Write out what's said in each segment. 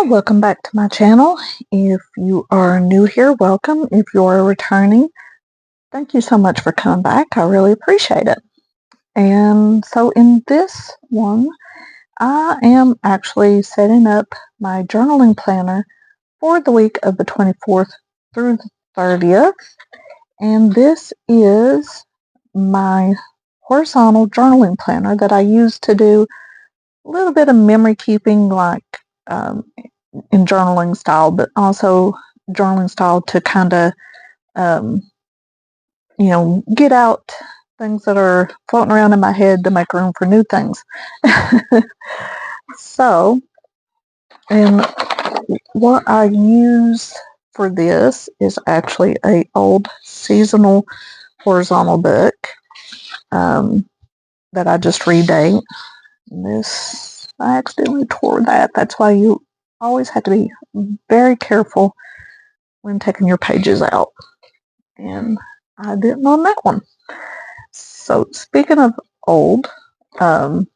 Welcome back to my channel. If you are new here, welcome. If you are returning, thank you so much for coming back. I really appreciate it. And so in this one, I am actually setting up my journaling planner for the week of the 24th through the 30th. And this is my horizontal journaling planner that I use to do a little bit of memory keeping, like in journaling style, but also journaling style to kind of, get out things that are floating around in my head to make room for new things. So, and what I use for this is actually a old seasonal horizontal book that I just redate. This, I accidentally tore that. That's why you always have to be very careful when taking your pages out. And I didn't on that one. So speaking of old planning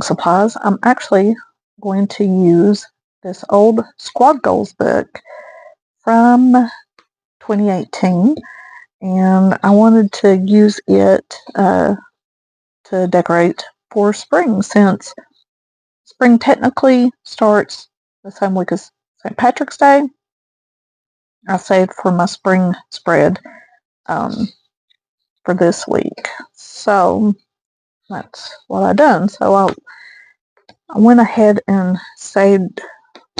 supplies, I'm actually going to use this old Squad Goals book from 2018. And I wanted to use it to decorate for spring, since spring technically starts the same week as St. Patrick's Day. I saved for my spring spread for this week. So that's what I done. So I went ahead and saved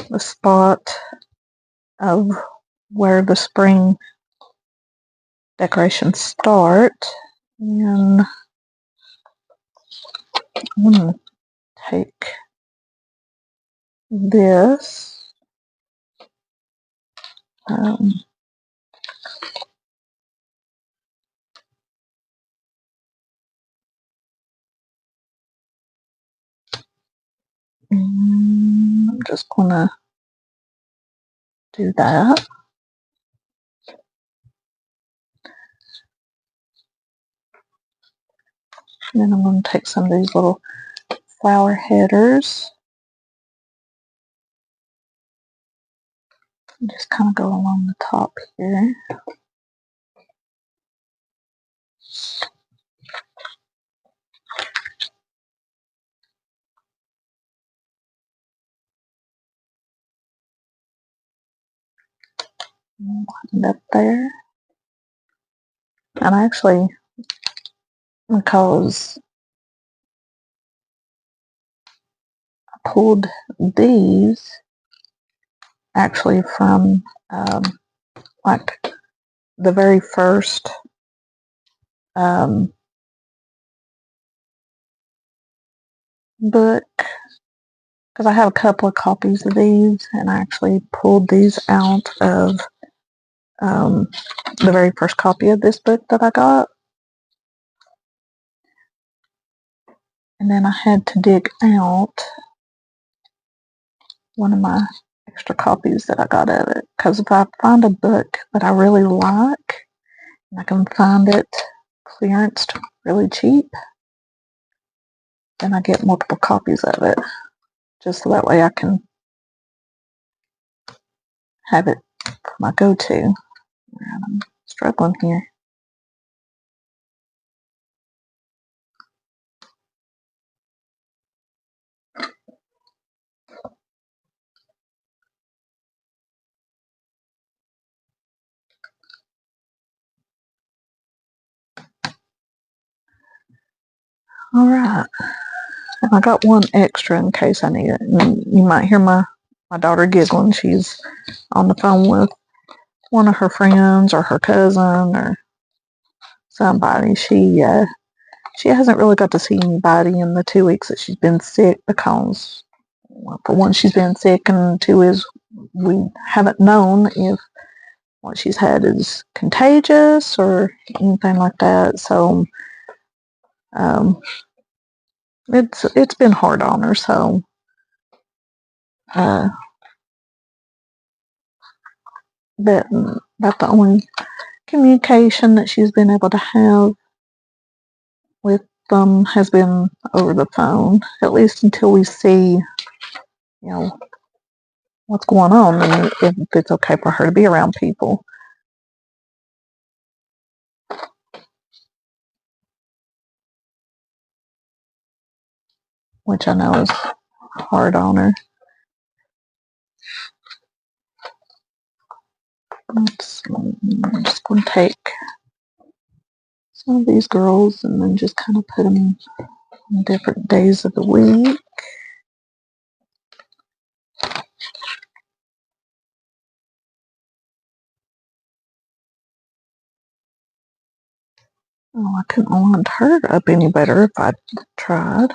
the spot of where the spring decorations start. And I'm going to take this. I'm just going to do that. And then I'm going to take some of these little flower headers and just kind of go along the top here. And up there. And actually, because I pulled these actually from like the very first book, because I have a couple of copies of these, and I actually pulled these out of the very first copy of this book that I got. And then I had to dig out one of my extra copies that I got of it, because if I find a book that I really like and I can find it clearanced really cheap, then I get multiple copies of it, just so that way I can have it for my go-to. I'm struggling here. All right, and I got one extra in case I need it. And you might hear my daughter giggling. She's on the phone with one of her friends or her cousin or somebody. She hasn't really got to see anybody in the 2 weeks that she's been sick, because, well, for one, she's been sick, and two is we haven't known if what she's had is contagious or anything like that. So it's been hard on her. So that's the only communication that she's been able to have with them has been over the phone, at least until we see, what's going on and if it's okay for her to be around people. Which I know is hard on her. I'm just going to take some of these girls and then just kind of put them on different days of the week. Oh, I couldn't line her up any better if I tried.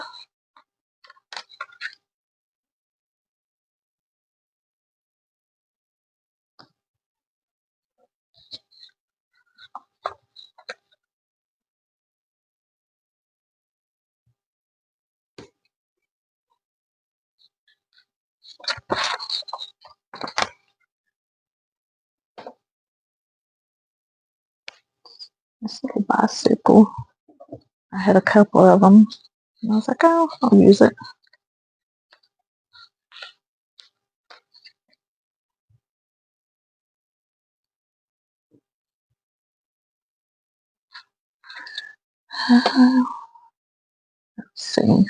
This little bicycle. I had a couple of them. And I was like, oh, I'll use it. Let's see.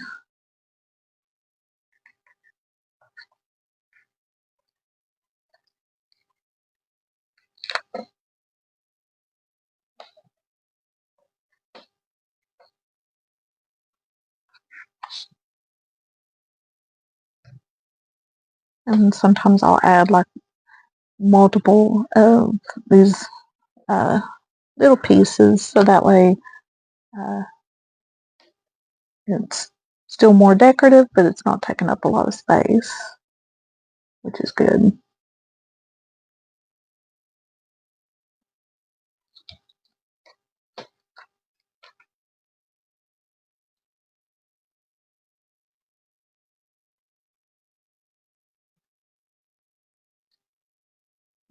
And sometimes I'll add like multiple of these uh, little pieces so that way uh, it's still more decorative, but it's not taking up a lot of space, which is good.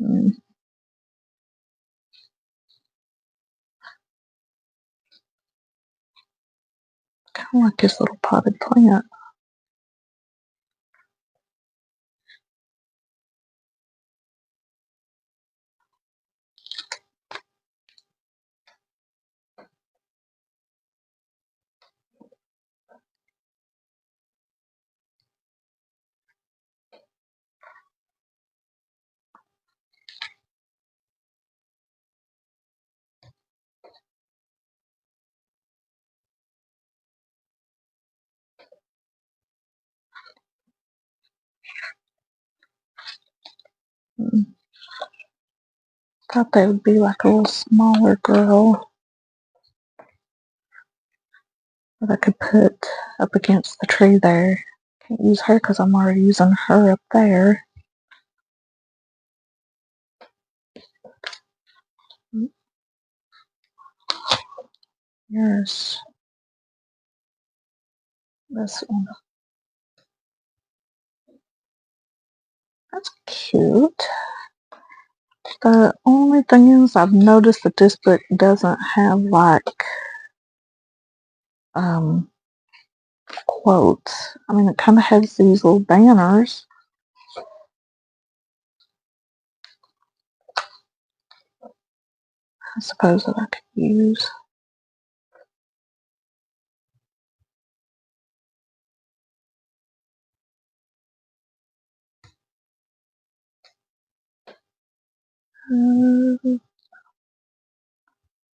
Mm, kind of like this little potted plant. Mm, thought they would be like a little smaller girl that I could put up against the tree there. Can't use her because I'm already using her up there. Mm, here's this one. That's cute. The only thing is I've noticed that this book doesn't have like um, quotes. I mean, it kind of has these little banners. I suppose that I could use.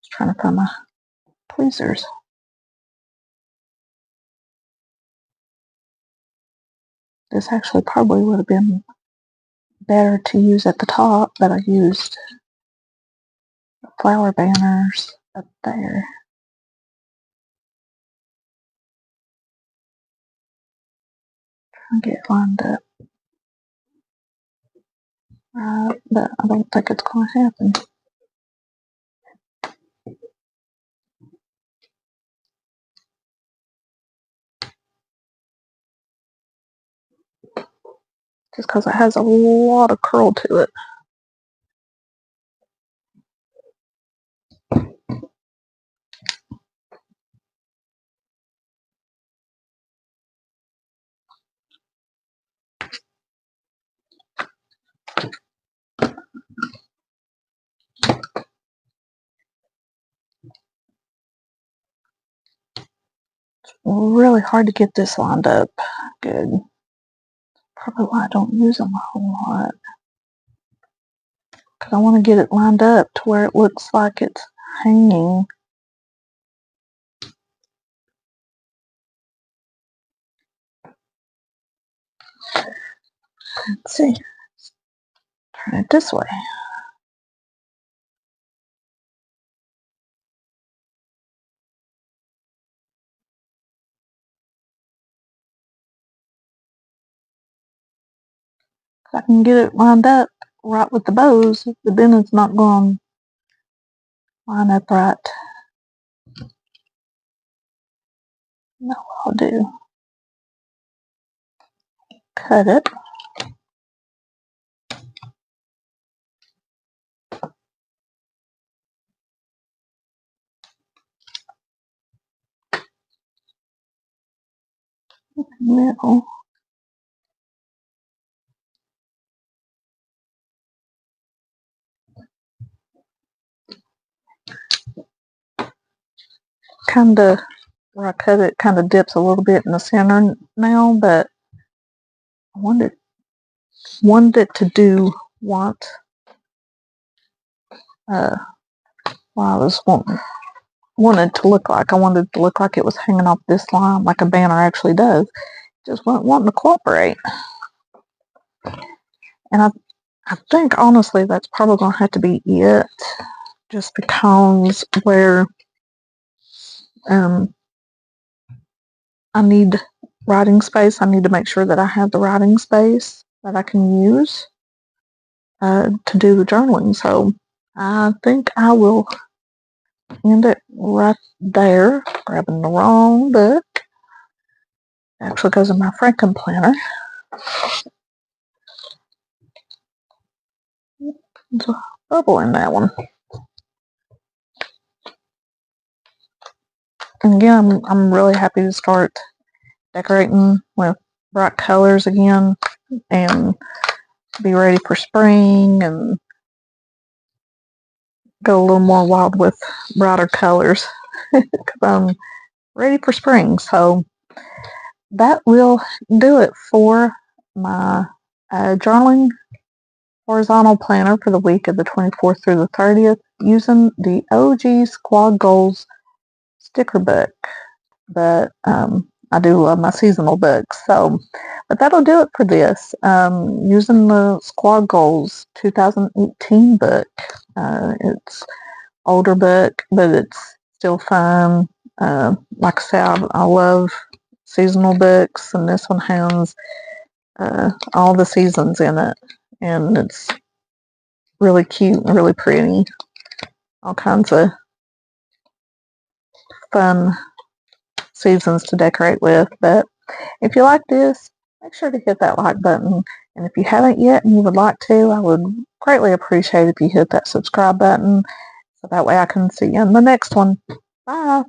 Just trying to find my tweezers. This actually probably would have been better to use at the top, but I used the flower banners up there. Trying to get it lined up. Right, but I don't think it's going to happen. Just because it has a lot of curl to it. really hard to get this lined up good. Probably why I don't use them a whole lot. Because I want to get it lined up to where it looks like it's hanging. Let's see. Turn it this way. I can get it lined up right with the bows, but then it's not going to line up right. No, I'll do. Cut it. Middle. Kind of, where I cut it, kind of dips a little bit in the center now, but I wanted it to do what I was wanted to look like. I wanted it to look like it was hanging off this line, like a banner actually does. Just wasn't wanting to cooperate. And I think honestly that's probably going to have to be it, just because where I need writing space, I need to make sure that I have the writing space that I can use to do the journaling. So I think I will end it right there, grabbing the wrong book. Actually goes in my Franken planner. There's a bubble in that one. And again, I'm really happy to start decorating with bright colors again and be ready for spring and go a little more wild with brighter colors because I'm ready for spring. So that will do it for my journaling horizontal planner for the week of the 24th through the 30th using the OG Squad Goals sticker book. But I do love my seasonal books. So, but that'll do it for this. Using the Squad Goals 2018 book. It's older book, but it's still fun. Like I said, I love seasonal books, and this one has all the seasons in it, and it's really cute and really pretty. All kinds of fun seasons to decorate with. But if you like this, make sure to hit that like button. And if you haven't yet and you would like to, I would greatly appreciate if you hit that subscribe button so that way I can see you in the next one. Bye.